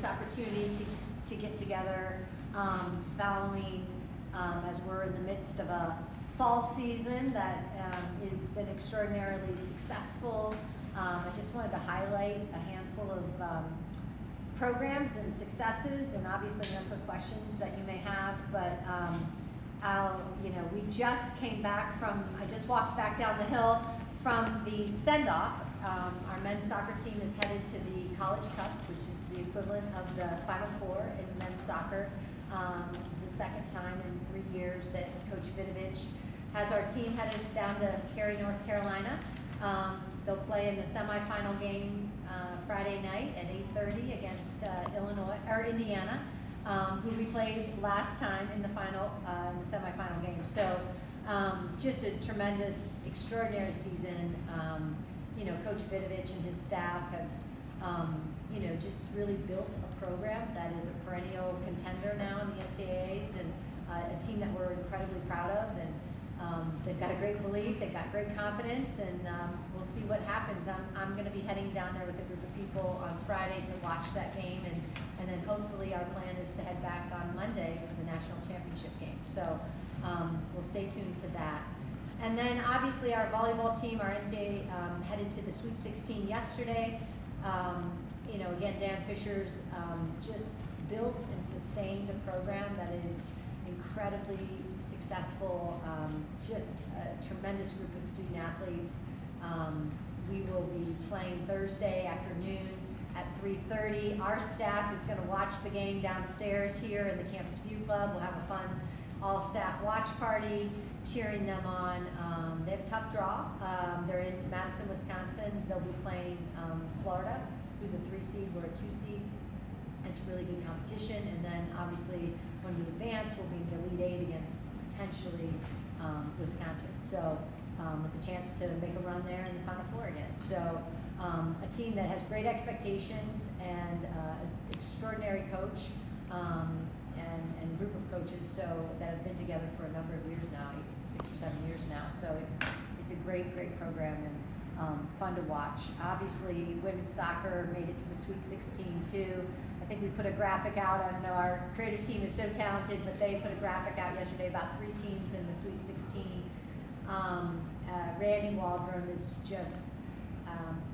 opportunity to get together following, as we're in the midst of a fall season that has been extraordinarily successful. I just wanted to highlight a handful of programs and successes, and obviously answer questions that you may have, but we just came back from, I just walked back down the hill from the send-off. Our men's soccer team is headed to the College Cup, which is the equivalent of the Final Four in men's soccer. This is the second time in 3 years that Coach Vidovich has our team headed down to Cary, North Carolina. They'll play in the semifinal game Friday night at 8:30 against Indiana, who we played last time in the semifinal game. So just a tremendous, extraordinary season. Coach Vidovich and his staff have just really built a program that is a perennial contender now in the NCAAs, and a team that we're incredibly proud of. And they've got a great belief, they've got great confidence, and we'll see what happens. I'm going to be heading down there with a group of people on Friday to watch that game, and then hopefully our plan is to head back on Monday for the national championship game. So we'll stay tuned to that. And then obviously our volleyball team, our NCAA, headed to the Sweet 16 yesterday. Again, Dan Fisher's just built and sustained a program that is incredibly successful, just a tremendous group of student athletes. We will be playing Thursday afternoon at 3:30. Our staff is going to watch the game downstairs here in the Campus View Club. We'll have a fun all-staff watch party, cheering them on. They have a tough draw. They're in Madison, Wisconsin. They'll be playing Florida, who's a 3 seed, we're a 2 seed. It's really good competition, and then obviously when we advance, we'll be in the Elite 8 against potentially Wisconsin. So with the chance to make a run there in the Final Four again. So a team that has great expectations and an extraordinary coach and group of coaches that have been together for a number of years now, 6 or 7 years now. So it's a great program and fun to watch. Obviously, women's soccer made it to the Sweet 16 too. I think we put a graphic out. I don't know, our creative team is so talented, but they put a graphic out yesterday about 3 teams in the Sweet 16. Randy Waldrum is just,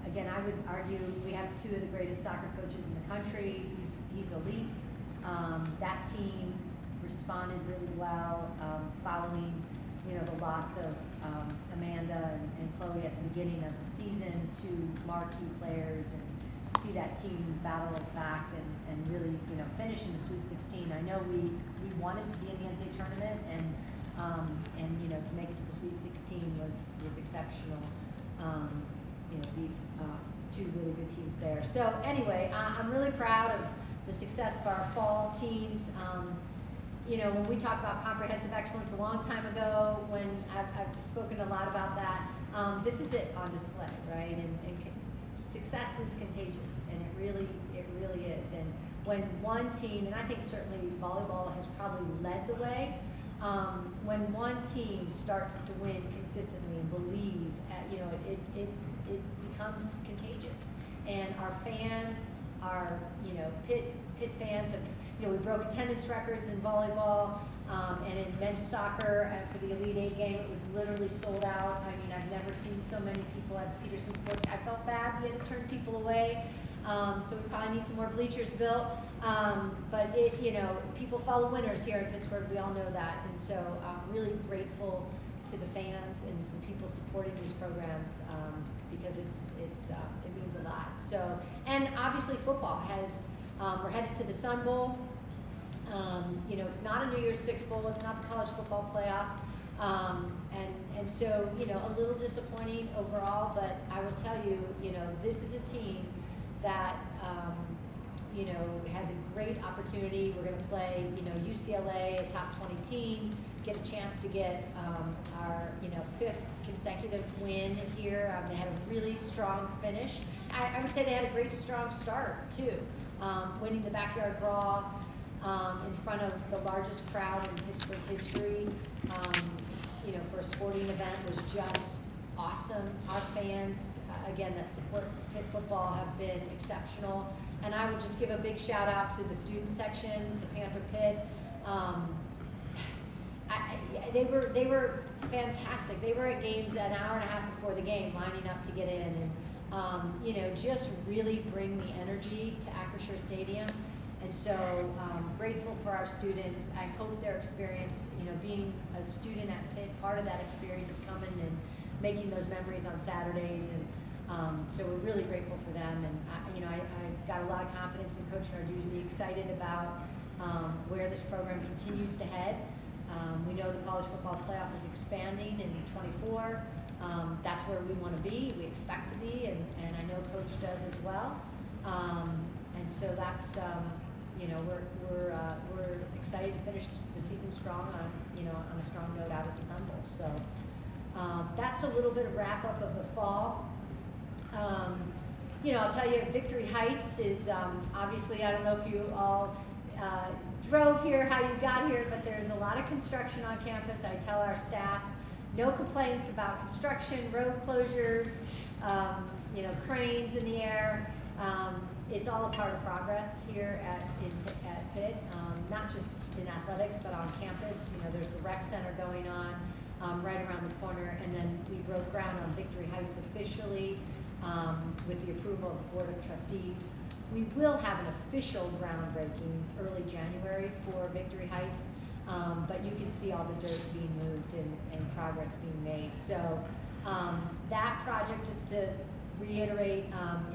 again, I would argue we have 2 of the greatest soccer coaches in the country. He's elite. That team responded really well following, the loss of Amanda and Chloe at the beginning of the season, 2 marquee players, and to see that team battle back and really, finish in the Sweet 16. I know we wanted to be in the NCAA tournament, and to make it to the Sweet 16 was exceptional. Beat 2 really good teams there. So anyway, I'm really proud of the success of our fall teams. When we talk about comprehensive excellence a long time ago, when I've spoken a lot about that, this is it on display, right? And success is contagious, and it really is. And when one team, and I think certainly volleyball has probably led the way, when one team starts to win consistently and believe, it becomes contagious. And our fans, our Pitt fans have, we broke attendance records in volleyball, and in men's soccer for the Elite 8 game, it was literally sold out. I mean, I've never seen so many people at Peterson Sports. I felt bad we had to turn people away, so we probably need some more bleachers built. But people follow winners here in Pittsburgh. We all know that, and so I'm really grateful to the fans and the people supporting these programs because it means a lot. So, and obviously football has. We're headed to the Sun Bowl. It's not a New Year's Six Bowl. It's not the college football playoff. And so, a little disappointing overall, but I will tell you, this is a team that, has a great opportunity. We're going to play, UCLA, a top 20 team, get a chance to get our, 5th consecutive win here. They had a really strong finish. I would say they had a great, strong start, too. Winning the backyard brawl in front of the largest crowd in Pittsburgh history, for a sporting event was just awesome. Our fans, again, that support Pitt football have been exceptional. And I will just give a big shout out to the student section, the Panther Pitt. They were fantastic. They were at games an hour and a half before the game, lining up to get in, and just really bring the energy to Acrisure Stadium. And so grateful for our students. I hope their experience, being a student at Pitt, part of that experience is coming and making those memories on Saturdays. And so we're really grateful for them. And I've got a lot of confidence in Coach Narduzzi, excited about where this program continues to head. We know the college football playoff is expanding in 24. That's where we want to be, we expect to be, and I know Coach does as well. And so that's, we're excited to finish the season strong on a strong note out at the Sun Bowl. So that's a little bit of wrap up of the fall. I'll tell you, Victory Heights is obviously, I don't know if you all drove here, how you got here, but there's a lot of construction on campus. I tell our staff, no complaints about construction, road closures, cranes in the air. It's all a part of progress here at Pitt, not just in athletics, but on campus. There's the rec center going on right around the corner, and then we broke ground on Victory Heights officially with the approval of the Board of Trustees. We will have an official groundbreaking early January for Victory Heights, but you can see all the dirt being moved and progress being made. So that project, just to reiterate,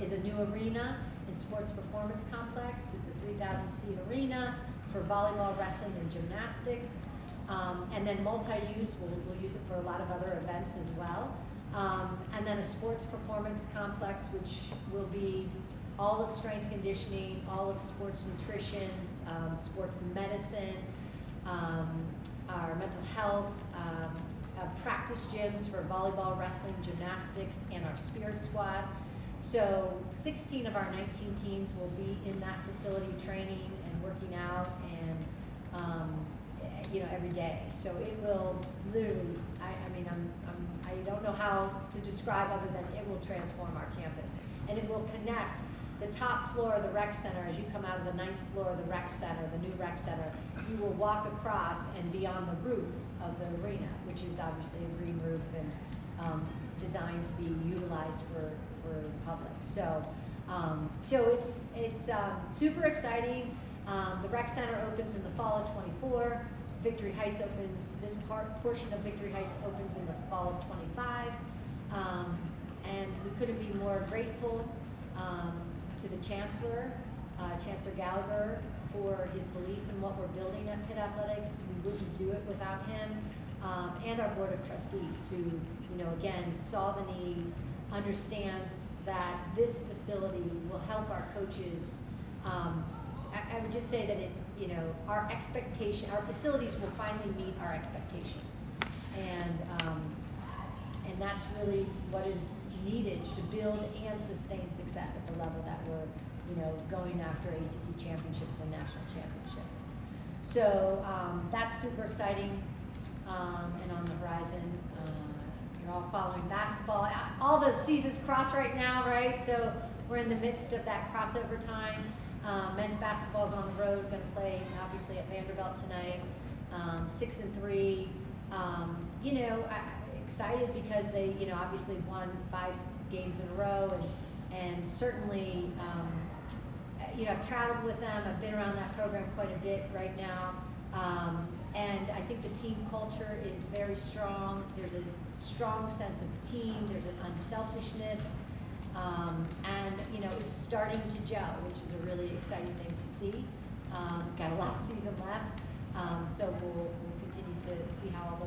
is a new arena and sports performance complex. It's a 3,000-seat arena for volleyball, wrestling, and gymnastics. And then multi-use, we'll use it for a lot of other events as well. And then a sports performance complex, which will be all of strength conditioning, all of sports nutrition, sports medicine, our mental health, practice gyms for volleyball, wrestling, gymnastics, and our spirit squad. So 16 of our 19 teams will be in that facility training and working out and every day. So it will literally, I don't know how to describe other than it will transform our campus. And it will connect the top floor of the rec center. As you come out of the 9th floor of the rec center, the new rec center, you will walk across and be on the roof of the arena, which is obviously a green roof and designed to be utilized for the public. So it's super exciting. The rec center opens in the fall of 24. Victory Heights opens, this portion of Victory Heights opens in the fall of 25. And we couldn't be more grateful to the Chancellor, Chancellor Gallagher, for his belief in what we're building at Pitt Athletics. We wouldn't do it without him. And our Board of Trustees, who, again, saw the need, understands that this facility will help our coaches. I would just say that our expectation, our facilities will finally meet our expectations. And that's really what is needed to build and sustain success at the level that we're, going after ACC championships and national championships. So that's super exciting. And on the horizon, you're all following basketball. All the seasons cross right now, right? So we're in the midst of that crossover time. Men's basketball is on the road, going to play obviously at Vanderbilt tonight. 6-3. Excited because they, obviously won 5 games in a row, and certainly, I've traveled with them. I've been around that program quite a bit right now, and I think the team culture is very strong. There's a strong sense of team. There's an unselfishness, and it's starting to gel, which is a really exciting thing to see. Got a lot of season left, so we'll continue to see how all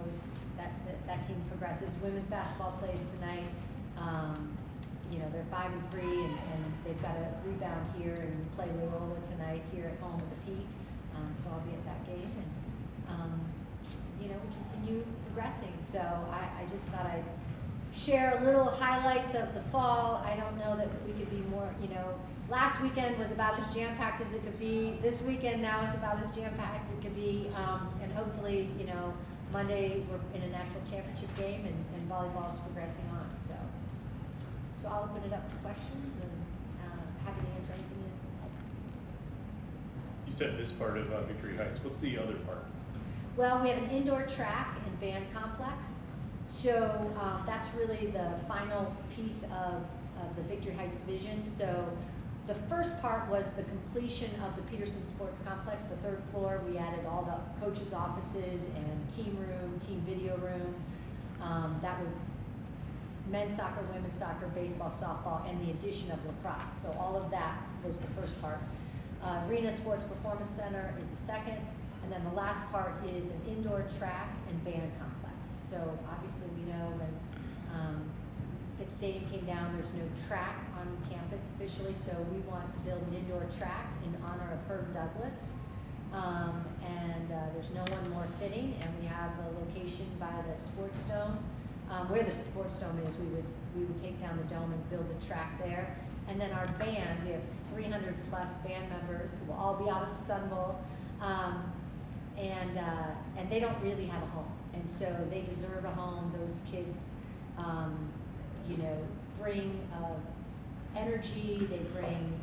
that team progresses. Women's basketball plays tonight. They're 5-3, and they've got a rebound here and play Loyola tonight here at home at the Pitt. So I'll be at that game, and we continue progressing. So I just thought I'd share little highlights of the fall. I don't know that we could be more. Last weekend was about as jam-packed as it could be. This weekend now is about as jam-packed as it could be, and hopefully, Monday we're in a national championship game, and volleyball is progressing on. So I'll open it up to questions, and happy to answer anything you You said this part of Victory Heights. What's the other part? Well, we have an indoor track and band complex. So that's really the final piece of the Victory Heights vision. So the first part was the completion of the Peterson Sports Complex, the third floor. We added all the coaches' offices and team room, team video room. That was men's soccer, women's soccer, baseball, softball, and the addition of lacrosse. So all of that was the first part. Arena Sports Performance Center is the second. And then the last part is an indoor track and band complex. So obviously we know when Pitt Stadium came down, there's no track on campus officially, so we want to build an indoor track in honor of Herb Douglas. There's no one more fitting, and we have the location by the Sports Dome. Where the Sports Dome is, we would take down the dome and build a track there. And then our band, we have 300 plus band members who will all be out of the Sun Bowl. And they don't really have a home, and so they deserve a home. Those kids, bring energy. They bring,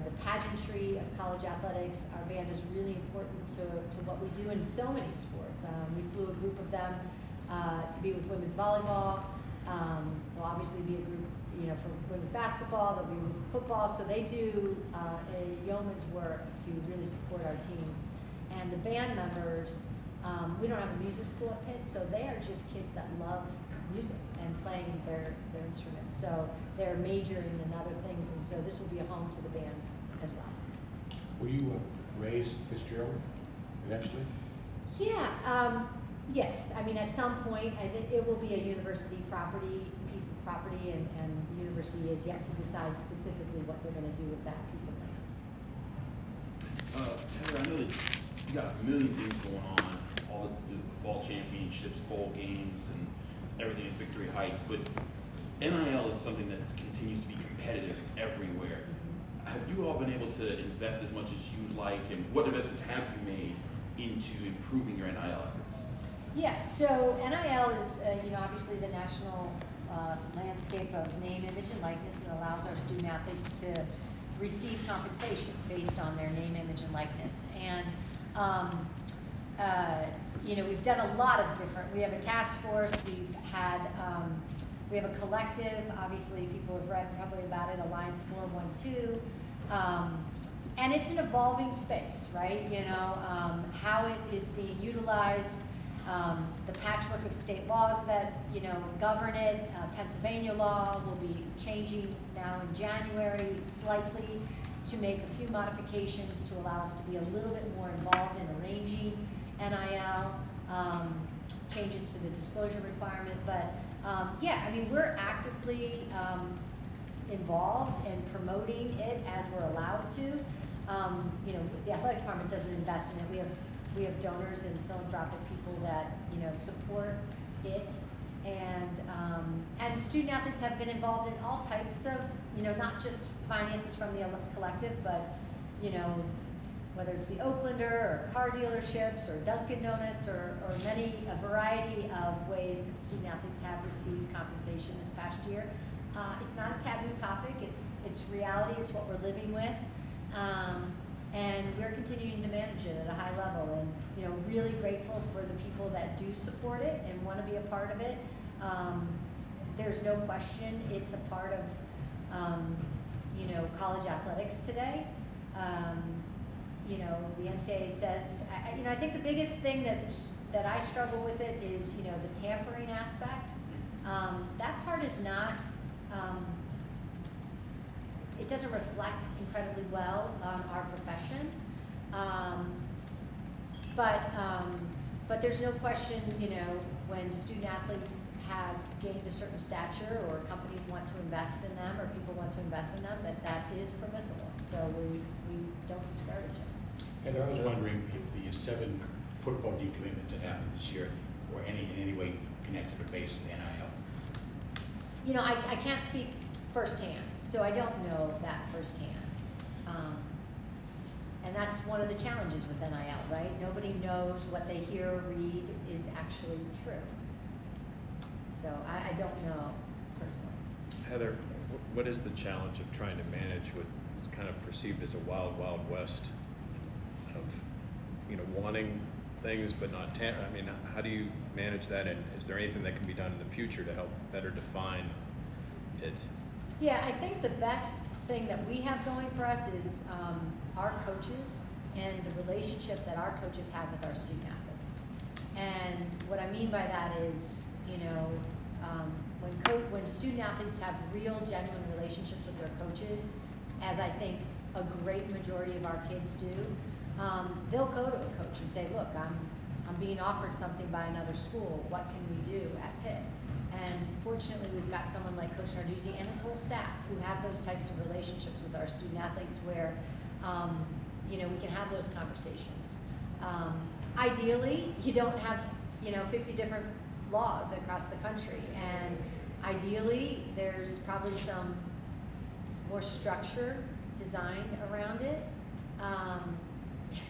the pageantry of college athletics. Our band is really important to what we do in so many sports. We flew a group of them to be with women's volleyball. There'll obviously be a group, for women's basketball. There'll be football. So they do a yeoman's work to really support our teams. And the band members, we don't have a music school at Pitt, so they are just kids that love music and playing their instruments. So they're majoring in other things, and so this will be a home to the band as well. Will you raise Fitzgerald eventually? Yeah, yes. I mean, at some point, it will be a university piece of property, and the university is yet to decide specifically what they're going to do with that piece of land. Heather, I know that you got a million things going on, all the fall championships, bowl games, and everything at Victory Heights, but NIL is something that continues to be competitive everywhere. Have you all been able to invest as much as you'd like, and what investments have you made into improving your NIL efforts? Yeah, so NIL is, obviously the national landscape of name, image, and likeness, and allows our student athletes to receive compensation based on their name, image, and likeness. And we've done a lot of different. We have a task force. We have a collective. Obviously, people have read probably about it. Alliance 412. And it's an evolving space, right? How it is being utilized. The patchwork of state laws that govern it. Pennsylvania law will be changing now in January slightly to make a few modifications to allow us to be a little bit more involved in arranging NIL, changes to the disclosure requirement. But we're actively involved in promoting it as we're allowed to. The athletic department doesn't invest in it. We have donors and philanthropic people that support it, and student athletes have been involved in all types of not just finances from the collective, but whether it's the Oaklander or car dealerships or Dunkin' Donuts or a variety of ways that student athletes have received compensation this past year. It's not a taboo topic. It's reality. It's what we're living with. And we're continuing to manage it at a high level, and really grateful for the people that do support it and want to be a part of it. There's no question it's a part of college athletics today. The NCAA says, I think the biggest thing that I struggle with it is the tampering aspect. That part is not. It doesn't reflect incredibly well on our profession, but there's no question, when student athletes have gained a certain stature, or companies want to invest in them, or people want to invest in them, that is permissible. So we don't discourage it. Heather, I was wondering if the 7 football decommitments that happened this year were in any way connected or based with NIL. I can't speak firsthand. So I don't know that firsthand. And that's one of the challenges with NIL, right? Nobody knows what they hear or read is actually true. So I don't know personally. Heather, what is the challenge of trying to manage what is kind of perceived as a wild, wild west of, wanting things but not, I mean, how do you manage that, and is there anything that can be done in the future to help better define it? Yeah, I think the best thing that we have going for us is our coaches and the relationship that our coaches have with our student athletes. And what I mean by that is, when student athletes have real, genuine relationships with their coaches, as I think a great majority of our kids do, they'll go to a coach and say, look, I'm being offered something by another school. What can we do at Pitt? And fortunately, we've got someone like Coach Narduzzi and his whole staff who have those types of relationships with our student athletes where, we can have those conversations. Ideally, you don't have, 50 different laws across the country. And ideally, there's probably some more structure designed around it.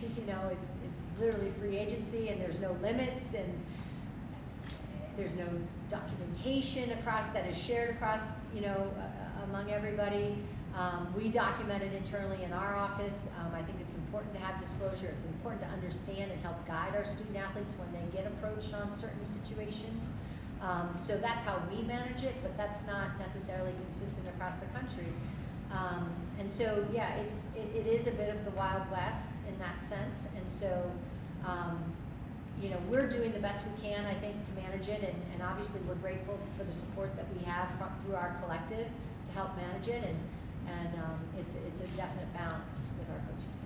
It's literally free agency, and there's no limits, and there's no documentation that is shared across, among everybody. We document it internally in our office. I think it's important to have disclosure. It's important to understand and help guide our student athletes when they get approached on certain situations. So that's how we manage it, but that's not necessarily consistent across the country. And so, yeah, it is a bit of the Wild West in that sense. And so, we're doing the best we can, I think, to manage it. And obviously, we're grateful for the support that we have through our collective to help manage it. And it's a definite balance with our coaches.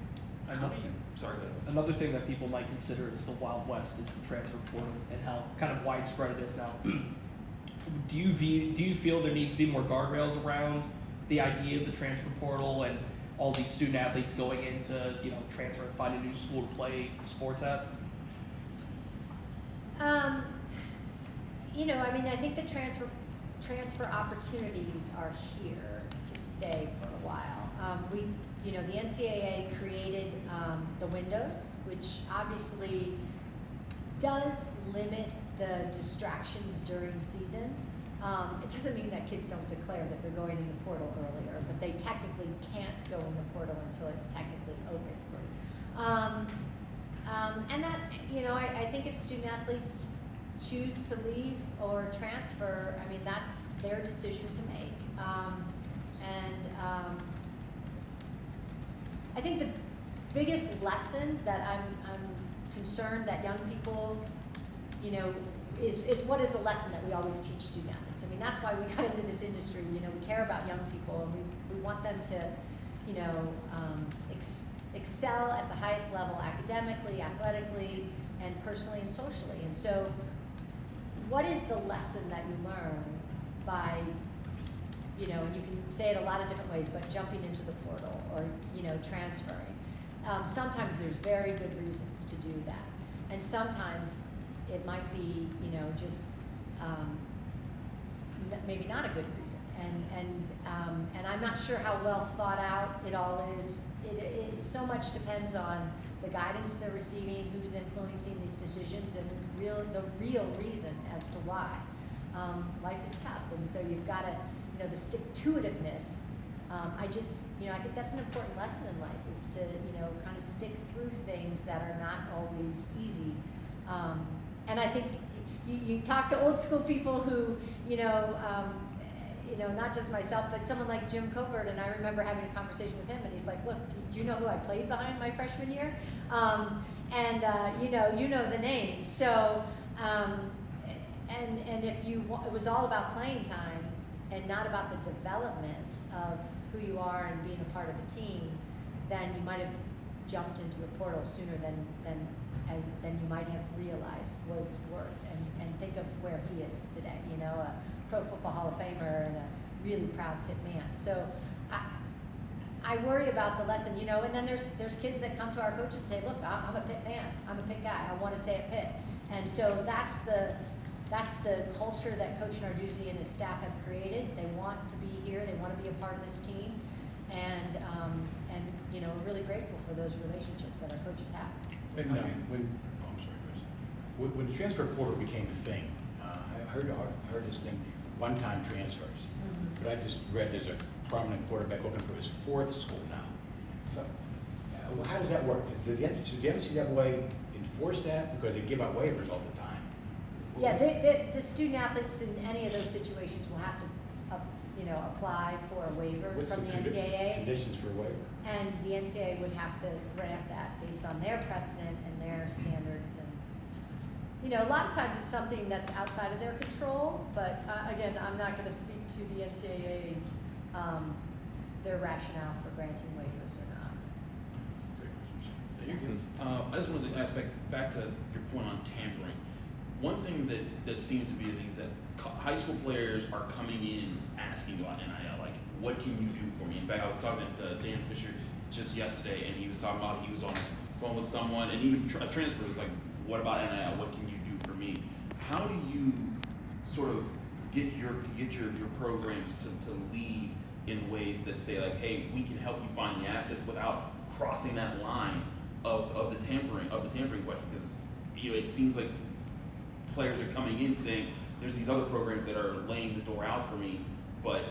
Sorry, go ahead. Another thing that people might consider is the Wild West is the transfer portal and how kind of widespread it is now. Do you feel there needs to be more guardrails around the idea of the transfer portal and all these student athletes going into transfer and find a new school to play sports at? I think the transfer opportunities are here to stay for a while. The NCAA created the windows, which obviously does limit the distractions during season. It doesn't mean that kids don't declare that they're going in the portal earlier, but they technically can't go in the portal until it technically opens. And that, I think if student athletes choose to leave or transfer, that's their decision to make. I think the biggest lesson that I'm concerned that young people, is what is the lesson that we always teach student athletes. That's why we got into this industry. We care about young people, and we want them to, excel at the highest level academically, athletically, and personally and socially. And so, what is the lesson that you learn by, and you can say it a lot of different ways, but jumping into the portal or, transferring. Sometimes there's very good reasons to do that. And sometimes it might be, just maybe not a good reason. And I'm not sure how well thought out it all is. It so much depends on the guidance they're receiving, who's influencing these decisions, and the real reason as to why. Life is tough, and so you've got to, the stick-to-itiveness. I think that's an important lesson in life, is to, kind of stick through things that are not always easy. And I think you talk to old school people who, not just myself, but someone like Jim Covert, and I remember having a conversation with him, and he's like, look, do you know who I played behind my freshman year? You know the names. So, and if it was all about playing time and not about the development of who you are and being a part of a team, then you might have jumped into the portal sooner than you might have realized was worth. And think of where he is today, a Pro Football Hall of Famer and a really proud Pitt man. So I worry about the lesson, and then there's kids that come to our coaches and say, look, I'm a Pitt man, I'm a Pitt guy, I want to stay at Pitt. And so that's the culture that Coach Narduzzi and his staff have created. They want to be here, they want to be a part of this team, and we're really grateful for those relationships that our coaches have. I'm sorry, Chris. When the transfer portal became a thing, I heard this thing, one-time transfers. Mm-hmm. But I just read there's a prominent quarterback looking for his fourth school now. So, how does that work? Does the NCAA enforce that? Because they give out waivers all the time. Yeah, the student athletes in any of those situations will have to, apply for a waiver What's from the the NCAA. conditions for a waiver? And the NCAA would have to grant that based on their precedent and their standards. And, a lot of times it's something that's outside of their control, but again, I'm not going to speak to the NCAA's, their rationale for granting waivers or not. I just wanted to ask back to your point on tampering. One thing that seems to be the thing is that high school players are coming in asking about NIL, like, what can you do for me? In fact, I was talking to Dan Fisher just yesterday, and he was talking about he was on the phone with someone, and even a transfer was like, what about NIL? What can you do for me? How do you sort of get your programs to lead in ways that say, like, hey, we can help you find the assets without crossing that line of the tampering question? Because it seems like players are coming in saying there's these other programs that are laying the door out for me, but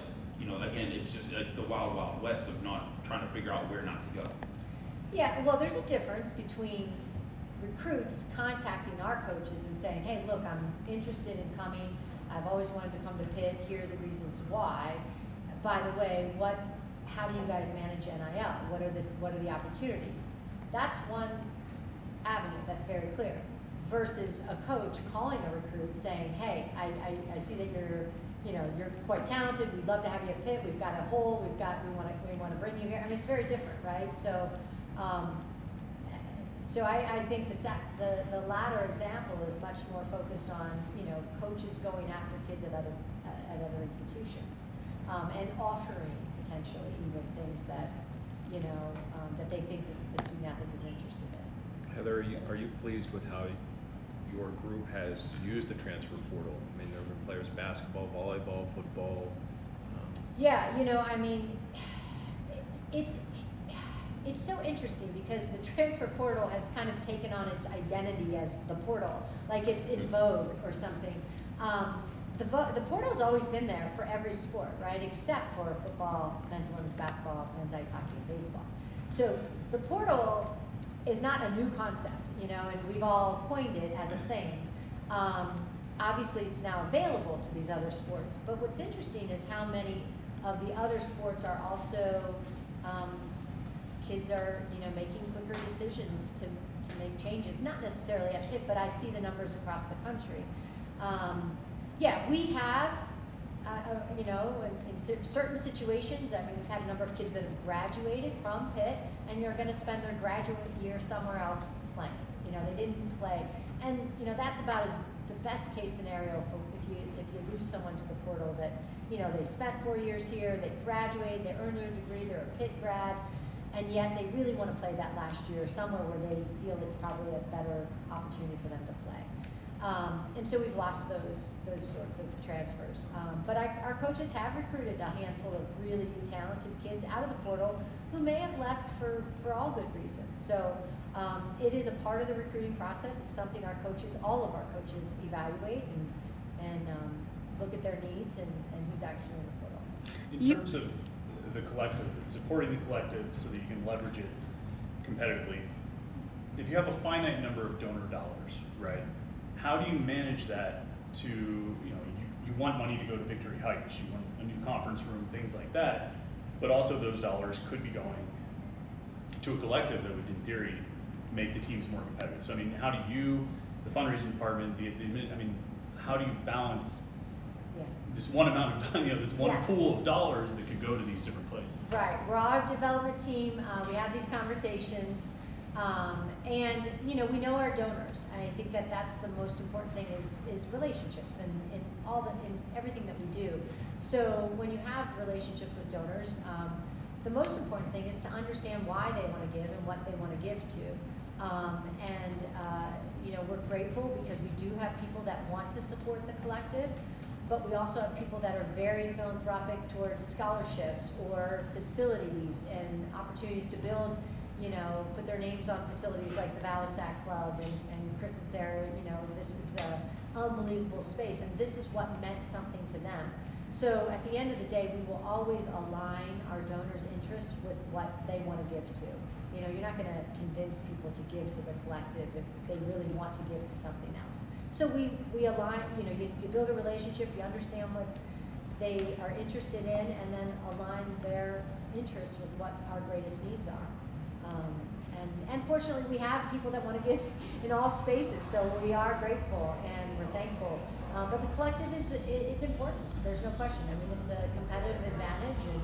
again, it's the wild, wild west of not trying to figure out where not to go. Yeah, well, there's a difference between recruits contacting our coaches and saying, hey, look, I'm interested in coming. I've always wanted to come to Pitt. Here are the reasons why. By the way, how do you guys manage NIL? What are the opportunities? That's one avenue that's very clear. Versus a coach calling a recruit saying, hey, I see that you're quite talented. We'd love to have you at Pitt. We've got a hole. We want to bring you here. I mean, it's very different, right? So, I think the latter example is much more focused on coaches going after kids at other institutions and offering potentially even things that that they think that the student athlete is interested in. Heather, are you pleased with how your group has used the transfer portal? I mean, there have been players in basketball, volleyball, football. Yeah, I mean, it's so interesting because the transfer portal has kind of taken on its identity as the portal, like it's in vogue or something. The portal's always been there for every sport, right? Except for football, men's and women's basketball, men's ice hockey, and baseball. So the portal is not a new concept, and we've all coined it as a thing. Obviously, it's now available to these other sports, but what's interesting is how many of the other sports are also, kids are, making quicker decisions to make changes, not necessarily at Pitt, but I see the numbers across the country. Yeah, we have, in certain situations, I mean, we've had a number of kids that have graduated from Pitt, and you're going to spend their graduate year somewhere else playing. They didn't play, and that's about the best case scenario for if you lose someone to the portal that they spent 4 years here, they graduated, they earned their degree, they're a Pitt grad, and yet they really want to play that last year somewhere where they feel it's probably a better opportunity for them to play. And so we've lost those sorts of transfers. But our coaches have recruited a handful of really talented kids out of the portal who may have left for all good reasons. So it is a part of the recruiting process. It's something all of our coaches evaluate and look at their needs and who's actually in the portal. In terms of the collective, supporting the collective so that you can leverage it competitively, if you have a finite number of donor dollars, right? How do you manage that to, you want money to go to Victory Heights, you want a new conference room, things like that, but also those dollars could be going to a collective that would, in theory, make the teams more competitive. So, I mean, how do you, the fundraising department, how do you balance this one amount of, this one pool of dollars that could go to these different places? Right, we're our development team, we have these conversations. And we know our donors. I think that's the most important thing is relationships and in everything that we do. So when you have relationships with donors, the most important thing is to understand why they want to give and what they want to give to. We're grateful because we do have people that want to support the collective, but we also have people that are very philanthropic towards scholarships or facilities and opportunities to build, put their names on facilities like the Valisac Club and Chris and Sarah, this is an unbelievable space, and this is what meant something to them. So at the end of the day, we will always align our donors' interests with what they want to give to. You know, you're not going to convince people to give to the collective if they really want to give to something else. So we align, you know, you build a relationship, you understand what they are interested in, and then align their interests with what our greatest needs are. And fortunately, we have people that want to give in all spaces, so we are grateful and we're thankful. But the collective it's important. There's no question. I mean, it's a competitive advantage, and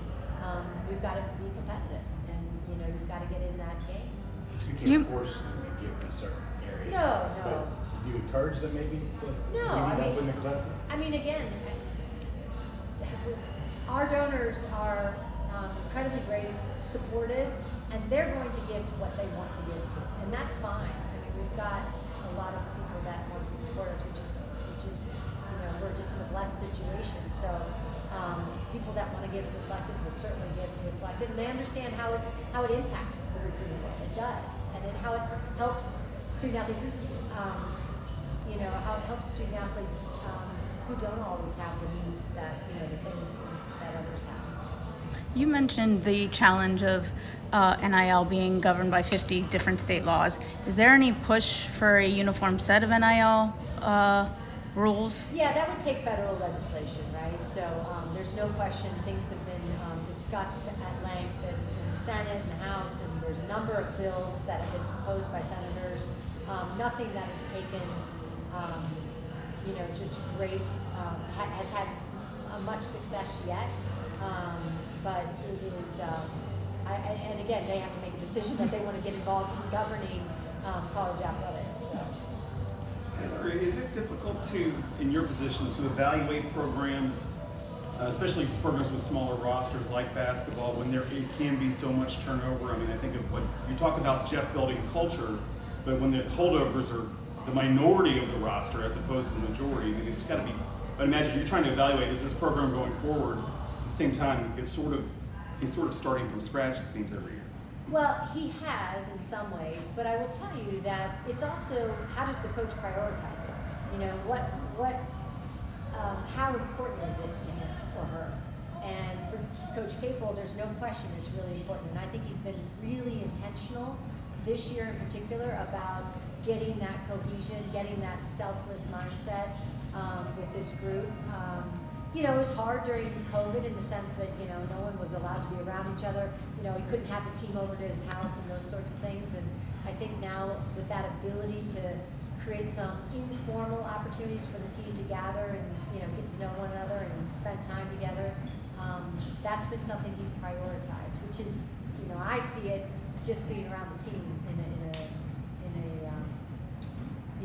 we've got to be competitive. And you know, you've got to get in that game. You can't force them to give in certain areas. No. But do you encourage them maybe? No, I mean, in the collective? I mean, again, our donors are incredibly great, supportive, and they're going to give to what they want to give to, and that's fine. I mean, we've got a lot of people that want to support us, which is, you know, we're just in a blessed situation. So people that want to give to the collective will certainly give to the collective, and they understand how it impacts the recruiting world. It does, and how it helps student athletes. This is, you know, how it helps student athletes who don't always have the needs that, you know, the things that others have. You mentioned the challenge of NIL being governed by 50 different state laws. Is there any push for a uniform set of NIL rules? Yeah, that would take federal legislation, right? So there's no question things have been discussed at length in the Senate and the House, and there's a number of bills that have been proposed by senators. Nothing that has taken, you know, just great, has had much success yet. But it is, and again, they have to make a decision that they want to get involved in governing college athletics. So. Heather, is it difficult to, in your position, to evaluate programs, especially programs with smaller rosters like basketball, when it can be so much turnover? I mean, I think of what you talk about, Jeff, building culture, but when the holdovers are the minority of the roster as opposed to the majority, I mean, it's got to be. I imagine you're trying to evaluate, is this program going forward? At the same time, he's sort of starting from scratch, it seems, every year. Well, he has in some ways, but I will tell you that it's also, how does the coach prioritize it? You know, how important is it to him or her? And for Coach Capel, there's no question it's really important. And I think he's been really intentional this year in particular about getting that cohesion, getting that selfless mindset with this group. You know, it was hard during COVID in the sense that, you know, no one was allowed to be around each other. You know, he couldn't have the team over to his house and those sorts of things. And I think now with that ability to create some informal opportunities for the team to gather and, you know, get to know one another and spend time together, that's been something he's prioritized, which is, you know, I see it just being around the team in a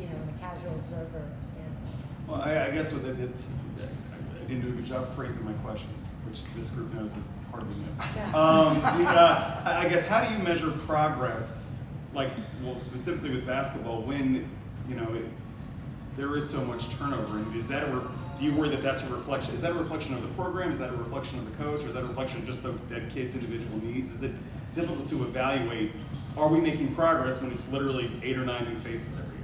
you know, in a casual observer standpoint. Well, I guess with it, I didn't do a good job phrasing my question, which this group knows is hardly new. Yeah. I guess, how do you measure progress, like, well, specifically with basketball, when, you know, there is so much turnover? And is that do you worry that that's a reflection? Is that a reflection of the program? Is that a reflection of the coach? Or is that a reflection of just that kid's individual needs? Is it difficult to evaluate, are we making progress when it's literally 8 or 9 new faces every year?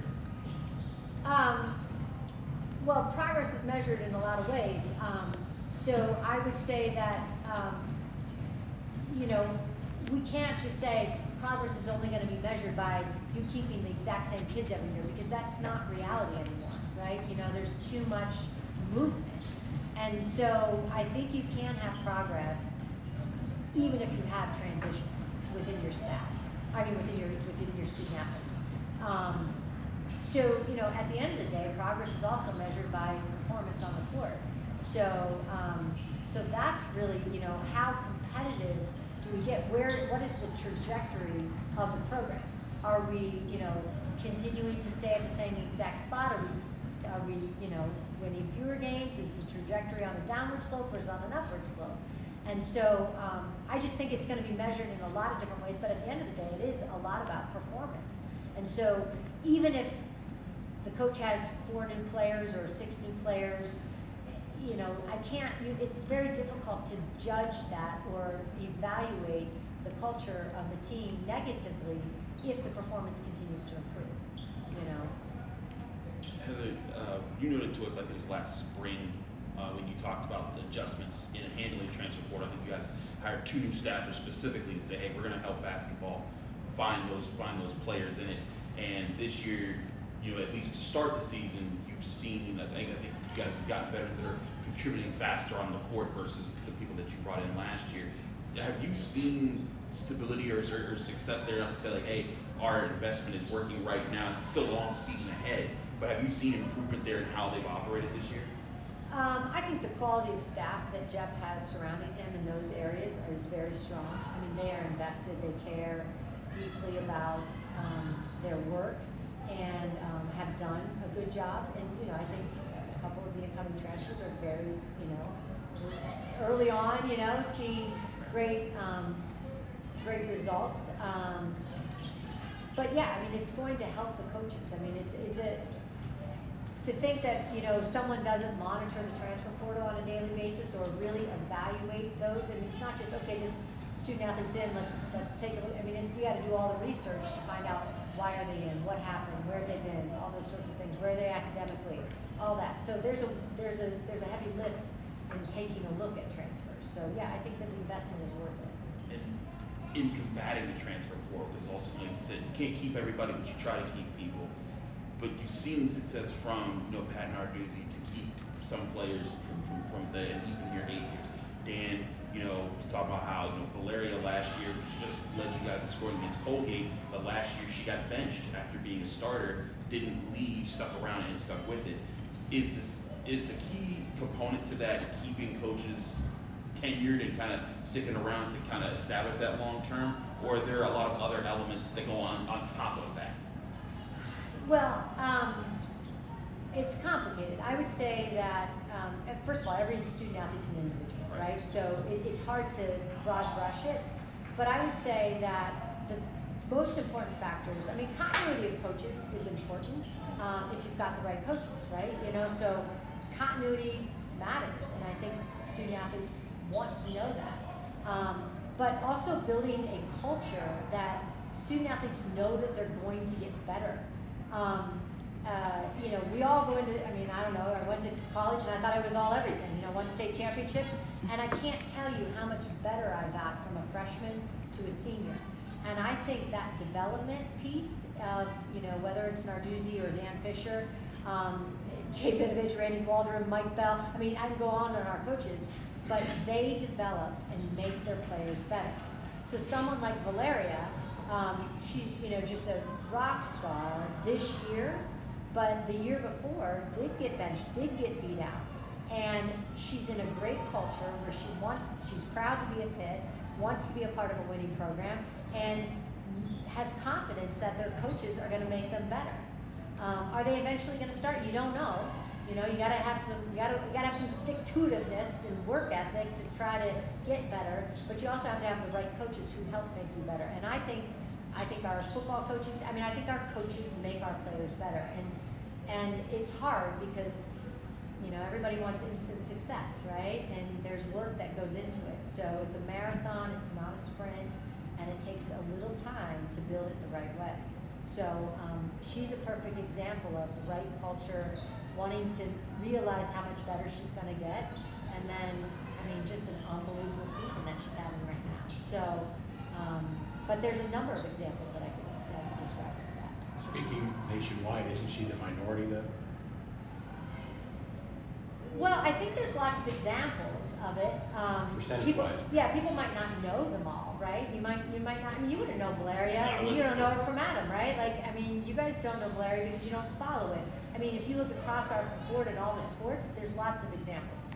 Well, progress is measured in a lot of ways. So I would say that, you know, we can't just say progress is only going to be measured by you keeping the exact same kids every year, because that's not reality anymore, right? You know, there's too much movement. And so I think you can have progress even if you have transitions within your staff. I mean, within your student athletes. So, you know, at the end of the day, progress is also measured by performance on the court. So, so that's really, you know, how competitive do we get? What is the trajectory of the program? Are we, you know, continuing to stay at the same exact spot? Are we, you know, winning fewer games? Is the trajectory on a downward slope or is it on an upward slope? And so I just think it's going to be measured in a lot of different ways, but at the end of the day, it is a lot about performance. And so even if the coach has 4 new players or 6 new players, you know, it's very difficult to judge that or evaluate the culture of the team negatively if the performance continues to improve, you know. Heather, you noted to us, I think it was last spring, when you talked about the adjustments in handling transfer portal. I think you guys hired 2 new staffers specifically to say, hey, we're going to help basketball find those players in it. And this year, at least to start the season, you've seen, I think you guys have gotten veterans that are contributing faster on the court versus the people that you brought in last year. Have you seen stability or success there enough to say, like, hey, our investment is working right now? It's still a long season ahead, but have you seen improvement there in how they've operated this year? I think the quality of staff that Jeff has surrounding him in those areas is very strong. I mean, they are invested, they care deeply about their work, and have done a good job. And, I think a couple of the incoming transfers are very, early on, seeing great results. But yeah, I mean, it's going to help the coaches. I mean, to think that, someone doesn't monitor the transfer portal on a daily basis or really evaluate those. I mean, it's not just, okay, this student athlete's in, let's take a look. I mean, you got to do all the research to find out why are they in, what happened, where have they been, all those sorts of things, where are they academically, all that. So there's a heavy lift in taking a look at transfers. So yeah, I think that the investment is worth it. And in combating the transfer portal, because ultimately, like you said, you can't keep everybody, but you try to keep people. But you've seen success from Pat Narduzzi to keep some players from there, and he's been here 8 years. Dan, was talking about how Valeria last year, she just led you guys in scoring against Colgate, but last year she got benched after being a starter, didn't leave, stuck around and stuck with it. Is the key component to that keeping coaches tenured and kind of sticking around to kind of establish that long term, or are there a lot of other elements that go on top of that? Well, it's complicated. I would say that, first of all, every student athlete's an individual, right? So it's hard to broad brush it. But I would say that the most important factors, I mean, continuity of coaches is important if you've got the right coaches, right? So continuity matters, and I think student athletes want to know that. But also building a culture that student athletes know that they're going to get better. We all go into, I don't know, I went to college and I thought I was all everything, won state championships, and I can't tell you how much better I got from a freshman to a senior. And I think that development piece of, whether it's Narduzzi or Dan Fisher, Jay Vinovich, Randy Waldron, Mike Bell, I can go on our coaches, but they develop and make their players better. So someone like Valeria, she's, just a rock star this year, but the year before did get benched, did get beat out. And she's in a great culture where she's proud to be at Pitt, wants to be a part of a winning program, and has confidence that their coaches are going to make them better. Are they eventually going to start? You don't know. You gotta have some stick-to-itiveness and work ethic to try to get better, but you also have to have the right coaches who help make you better. And I think our football coaching, I think our coaches make our players better. And it's hard because, everybody wants instant success, right? And there's work that goes into it. So it's a marathon, it's not a sprint, and it takes a little time to build it the right way. So she's a perfect example of the right culture, wanting to realize how much better she's going to get, and then, just an unbelievable season that she's having right now. So, but there's a number of examples that I could describe like that. Speaking nationwide, isn't she the minority though? Well, I think there's lots of examples of it. Percentage-wise. People might not know them all, right? You might not. You wouldn't know Valeria. You don't know her from Adam, right? You guys don't know Valeria because you don't follow it. If you look across our board in all the sports, there's lots of examples.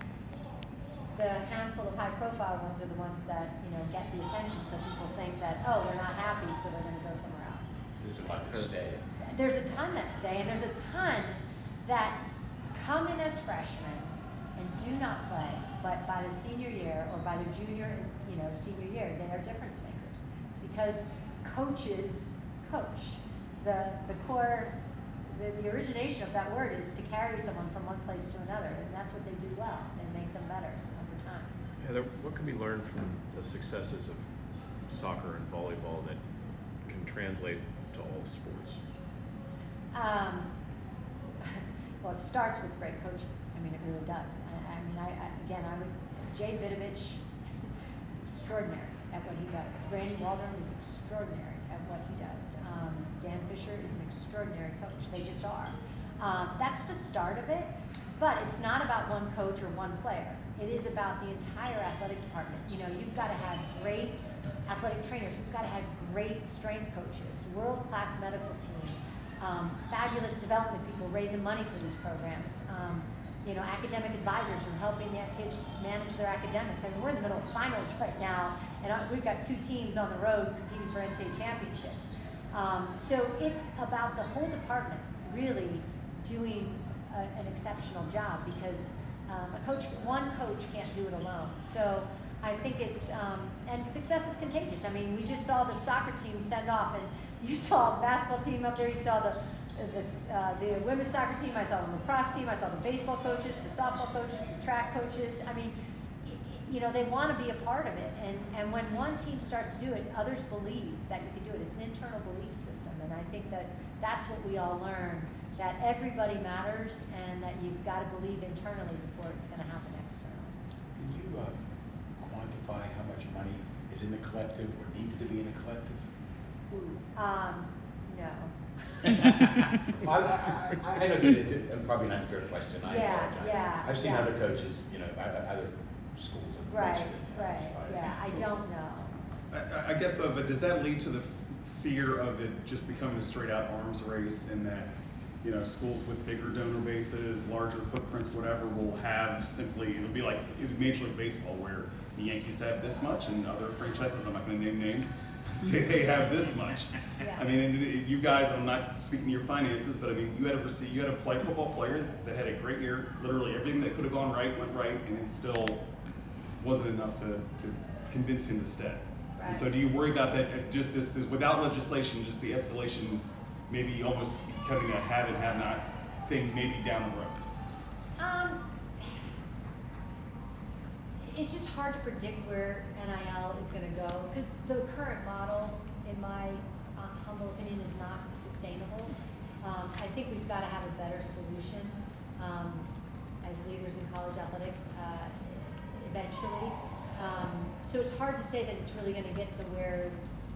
The handful of high-profile ones are the ones that get the attention, so people think that they're not happy, so they're going to go somewhere else. There's a lot that stay. There's a ton that stay, and there's a ton that come in as freshmen and do not play, but by the senior year or by the junior, senior year, they are difference makers. It's because coaches coach. The core, the origination of that word is to carry someone from one place to another, and that's what they do well. They make them better over time. Heather, what can be learned from the successes of soccer and volleyball that can translate to all sports? Well, it starts with great coaching. mean, it really does. Again, Jay Vidovich is extraordinary at what he does. Randy Waldron is extraordinary at what he does. Dan Fisher is an extraordinary coach. They just are. That's the start of it, but it's not about one coach or one player. It is about the entire athletic department. You know, you've got to have great athletic trainers. We've got to have great strength coaches, world-class medical team, fabulous development people raising money for these programs. You know, academic advisors who are helping their kids manage their academics. I mean, we're in the middle of finals right now, and we've got 2 teams on the road competing for NCAA championships. So it's about the whole department really doing an exceptional job, because one coach can't do it alone. So I think it's, and success is contagious. I mean, we just saw the soccer team send off, and you saw the basketball team up there, you saw the women's soccer team, I saw the lacrosse team, I saw the baseball coaches, the softball coaches, the track coaches. I mean, you know, they want to be a part of it. And when one team starts to do it, others believe that you can do it. It's an internal belief system. And I think that that's what we all learn, that everybody matters and that you've got to believe internally before it's going to happen externally. Can you quantify how much money is in the collective or needs to be in the collective? No. I know it's probably an unfair question. I apologize. Yeah, I've seen yeah. other coaches, you know, other schools have Right, mentioned it. right, yeah, I don't know. I guess though, but does that lead to the fear of it just becoming a straight out arms race, in that, you know, schools with bigger donor bases, larger footprints, whatever, will have simply, it'll be like Major League Baseball, where the Yankees have this much and other franchises, I'm not going to name names, say they have this much. Yeah. I mean, and you guys, I'm not speaking to your finances, but I mean, you had a football player that had a great year. Literally everything that could have gone right went right, and it still wasn't enough to convince him to stay. Right. And so, do you worry about that? Just this without legislation, just the escalation, maybe almost becoming a have and have not thing, maybe down the road. It's just hard to predict where NIL is going to go, because the current model, in my humble opinion, is not sustainable. I think we've got to have a better solution as leaders in college athletics eventually. So it's hard to say that it's really going to get to where,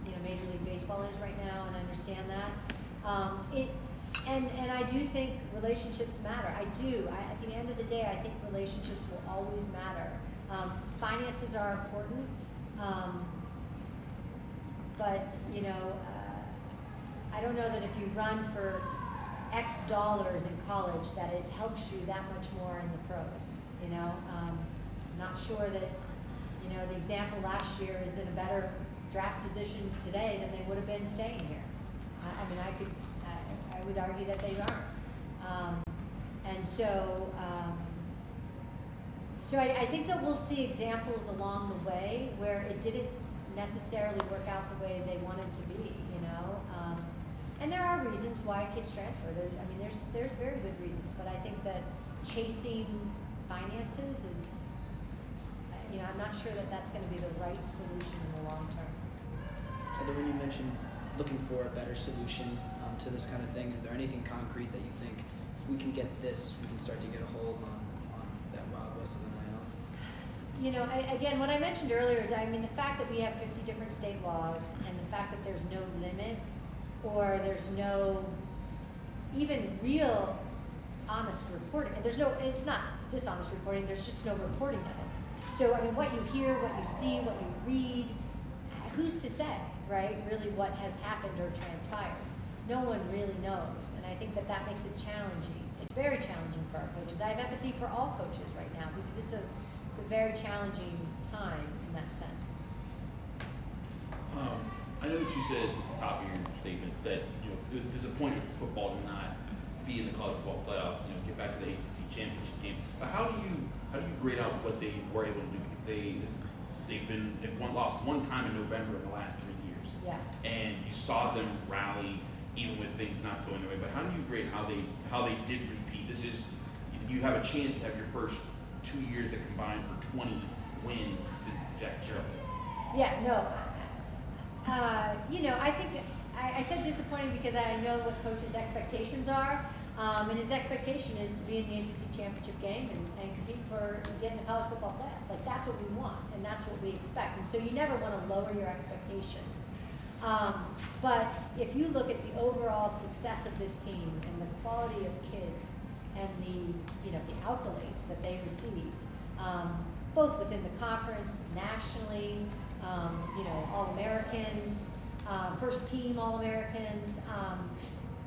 you know, Major League Baseball is right now, and I understand that. And I do think relationships matter. I do. At the end of the day, I think relationships will always matter. Finances are important, but you know, I don't know that if you run for X dollars in college that it helps you that much more in the pros. You know, not sure that, you know, the example last year is in a better draft position today than they would have been staying here. I mean, I would argue that they aren't, and so. So I think that we'll see examples along the way where it didn't necessarily work out the way they wanted to be, you know. And there are reasons why kids transfer. There's very good reasons, but I think that chasing finances is, you know, I'm not sure that that's going to be the right solution in the long term. And then when you mentioned looking for a better solution to this kind of thing, is there anything concrete that you think, if we can get this, we can start to get a hold on that Wild West of NIL? You know, again, what I mentioned earlier is, I mean, the fact that we have 50 different state laws, and the fact that there's no limit, or there's no even real honest reporting, and it's not dishonest reporting, there's just no reporting of it. So, I mean, what you hear, what you see, what you read, who's to say, right, really what has happened or transpired? No one really knows, and I think that makes it challenging. It's very challenging for our coaches. I have empathy for all coaches right now, because it's a very challenging time in that sense. I know that you said at the top of your statement that, you know, it was disappointing for football to not be in the college football playoff, you know, get back to the ACC championship game. But how do you grade out what they were able to do, because they've lost one time in November in the last 3 years. Yeah. And you saw them rally even with things not going their way. But how do you grade how they did repeat? You have a chance to have your first 2 years that combined for 20 wins since the Jack Carroll days. Yeah, no. You know, I think I said disappointing because I know what coaches' expectations are. And his expectation is to be in the ACC championship game and compete for getting the college football playoff. Like, that's what we want, and that's what we expect. And so you never want to lower your expectations. But if you look at the overall success of this team and the quality of kids and the accolades that they received, both within the conference, nationally, All-Americans, first team All-Americans,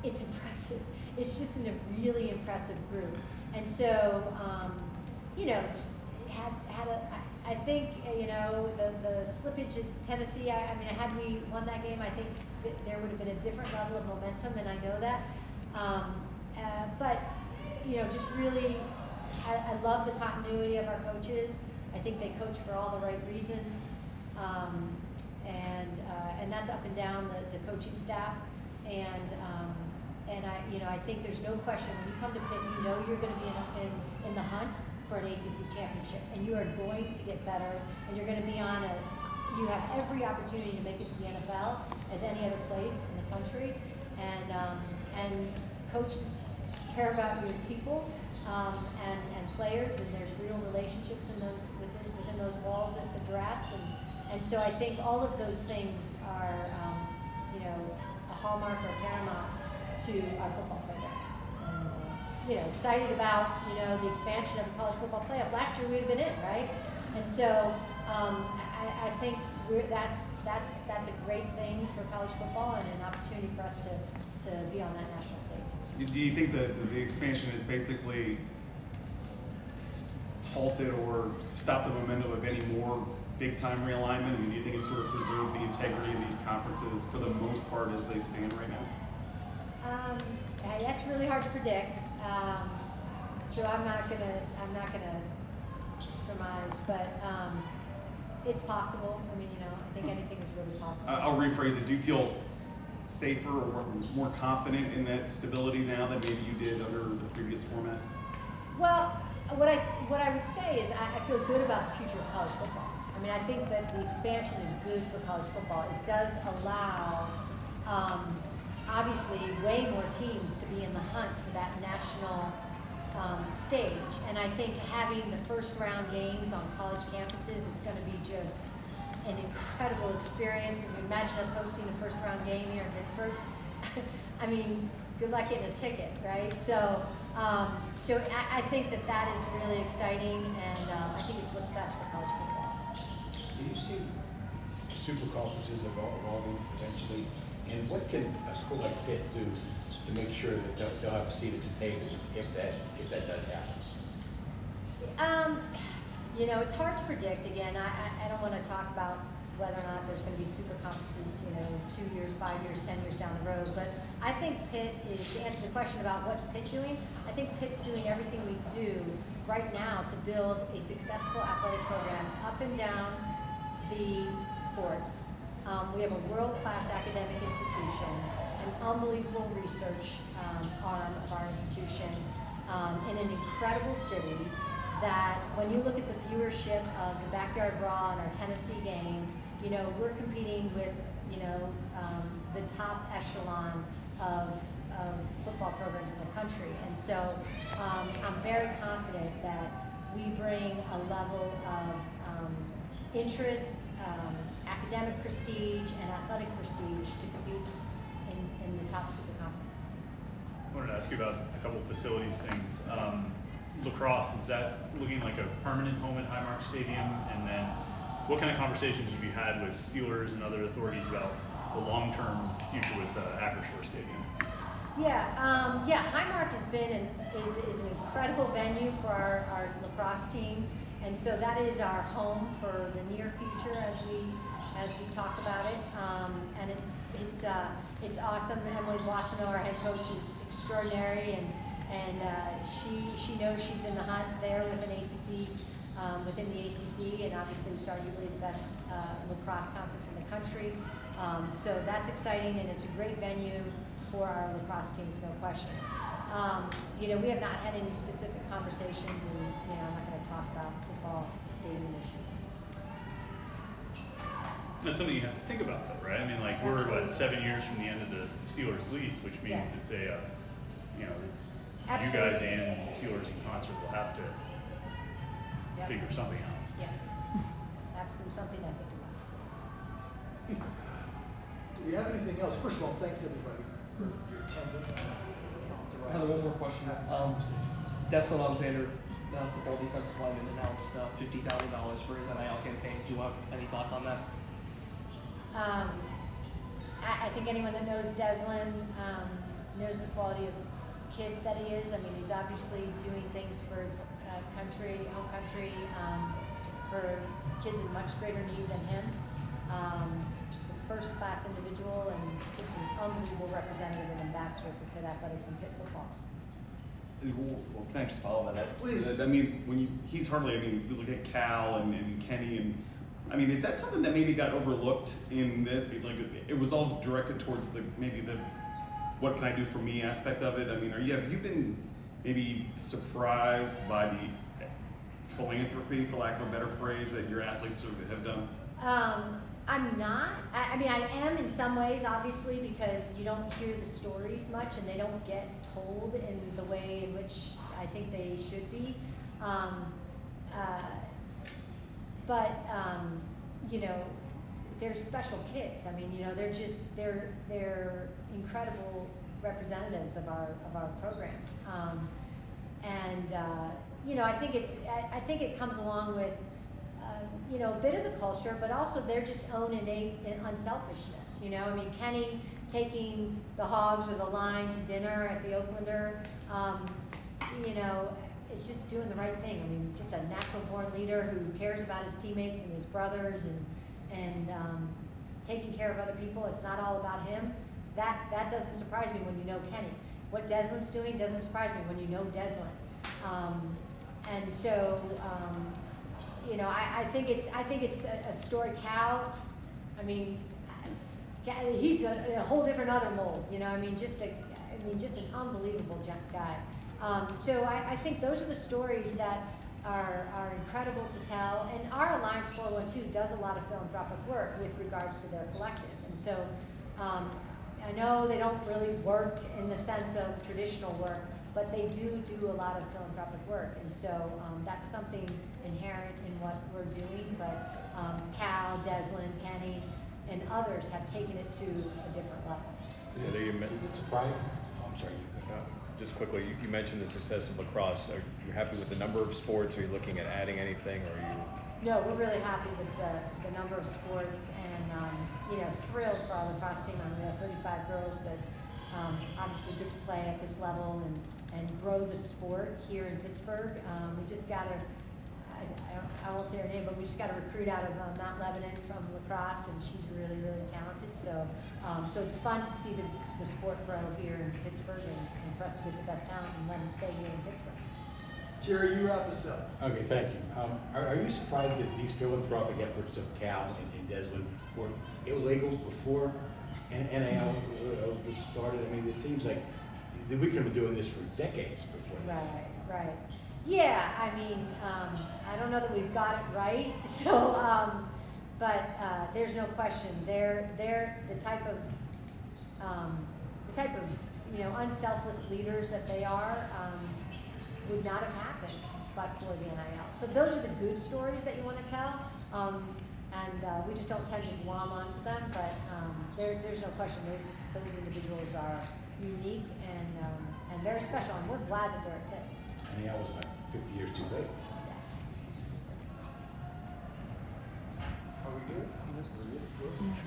it's impressive. It's just a really impressive group. And so, I think, the slippage at Tennessee, had we won that game, I think there would have been a different level of momentum, and I know that. But just really, I love the continuity of our coaches. I think they coach for all the right reasons. And that's up and down the coaching staff. And I think there's no question, when you come to Pitt, you're going to be in the hunt for an ACC championship, and you are going to get better, and you're going to be you have every opportunity to make it to the NFL as any other place in the country, and coaches care about you as people, and players, and there's real relationships within those walls at the Drats, and so I think all of those things are, a hallmark or paramount to our football program. Excited about, the expansion of the college football playoff. Last year we would have been in, right? And so I think that's a great thing for college football and an opportunity for us to be on that national stage. Do you think that the expansion has basically halted or stopped the momentum of any more big-time realignment? Do you think it's sort of preserved the integrity of these conferences for the most part as they stand right now? That's really hard to predict. So I'm not gonna surmise, but it's possible. I think anything is really possible. I'll rephrase it. Do you feel safer or more confident in that stability now than maybe you did under the previous format? Well, what I would say is I feel good about the future of college football. I think that the expansion is good for college football. It does allow, obviously, way more teams to be in the hunt for that national stage. And I think having the first round games on college campuses is going to be just an incredible experience. If you imagine us hosting a first round game here in Pittsburgh, good luck getting a ticket, right? So I think that is really exciting, and I think it's what's best for college football. Do you see super conferences evolving potentially? And what can a school like Pitt do to make sure that they'll have a seat at the table if that does happen? It's hard to predict. Again, I don't want to talk about whether or not there's going to be super conferences, 2 years, 5 years, 10 years down the road. But I think Pitt is, to answer the question about what's Pitt doing, I think Pitt's doing everything we do right now to build a successful athletic program up and down the sports. We have a world-class academic institution, an unbelievable research arm of our institution, in an incredible city that when you look at the viewership of the Backyard Brawl and our Tennessee game, we're competing with, the top echelon of football programs in the country. And so I'm very confident that we bring a level of interest, academic prestige, and athletic prestige to compete in the top super conferences. I wanted to ask you about a couple of facilities things. Lacrosse, is that looking like a permanent home at Highmark Stadium? And then what kind of conversations have you had with Steelers and other authorities about the long-term future with Acrisure Stadium? Highmark has been is an incredible venue for our lacrosse team, and so that is our home for the near future as we talk about it. And it's awesome. Emily Boissonneau, our head coach, is extraordinary, and she knows she's in the hunt there with an ACC, within the ACC, and obviously it's arguably the best lacrosse conference in the country. So that's exciting, and it's a great venue for our lacrosse teams, no question. We have not had any specific conversations, and I'm not going to talk about football stadium issues. That's something you have to think about, though, right? We're 7 years from the end of the Steelers' lease, which means it's a Absolutely. guys and Steelers in concert will have to Yep. figure something out. Yes, it's absolutely something I think about. Do we have anything else? First of all, thanks everybody for your attendance. I have one more question. Destin Alexander, football defensive lineman, announced $50,000 for his NIL campaign. Do you have any thoughts on that? I think anyone that knows Deslin knows the quality of kid that he is. I mean, he's obviously doing things for his home country, for kids in much greater need than him. Just a first-class individual and just an unbelievable representative and ambassador for Pitt athletics and Pitt football. Well, can I just follow on that? Please. I mean, he's hardly, you look at Cal and Kenny and, I mean, is that something that maybe got overlooked in this? Like, it was all directed towards the what can I do for me aspect of it? I mean, have you been maybe surprised by the philanthropy, for lack of a better phrase, that your athletes have done? I'm not. I mean, I am in some ways, obviously, because you don't hear the stories much and they don't get told in the way in which I think they should be. But you know, they're special kids. I mean, you know, they're incredible representatives of our programs. You know, I think it comes along with you know, a bit of the culture, but also their just own innate unselfishness. You know, I mean, Kenny taking the Hogs or the Line to dinner at the Oaklander, you know, it's just doing the right thing. I mean, just a natural born leader who cares about his teammates and his brothers and taking care of other people. It's not all about him. That doesn't surprise me when you know Kenny. What Deslin's doing doesn't surprise me when you know Deslin. And so, you know, I think it's a story. Cal, I mean, he's a whole different other mold. You know, I mean, just an unbelievable guy. So I think those are the stories that are incredible to tell. And our Alliance 412 does a lot of philanthropic work with regards to their collective. And so I know they don't really work in the sense of traditional work, but they do a lot of philanthropic work. And so that's something inherent in what we're doing. But Cal, Deslin, Kenny, and others have taken it to a different level. Heather, Is it surprising? Oh, I'm sorry, you could. just quickly, you mentioned the success of lacrosse. Are you happy with the number of sports? Are you looking at adding anything, or are you? No, we're really happy with the number of sports and, you know, thrilled for our lacrosse team. I mean, we have 35 girls that obviously get to play at this level and grow the sport here in Pittsburgh. We just got I won't say her name, but we just got a recruit out of Mount Lebanon from lacrosse, and she's really, really talented. So so it's fun to see the sport grow here in Pittsburgh and for us to get the best talent and let them stay here in Pittsburgh. Jerry, you wrap us up. Okay, thank you. Are you surprised that these philanthropic efforts of Cal and Deslin were illegal before NIL was started? I mean, it seems like we could have been doing this for decades before this. Right. Yeah, I mean, I don't know that we've got it right. So, but there's no question they're the type of you know, unselfless leaders that they are. Would not have happened but for the NIL. So those are the good stories that you want to tell, and we just don't tend to glom onto them. But there's no question those individuals are unique and very special, and we're glad that they're at Pitt. NIL was about 50 years too late. Are we good?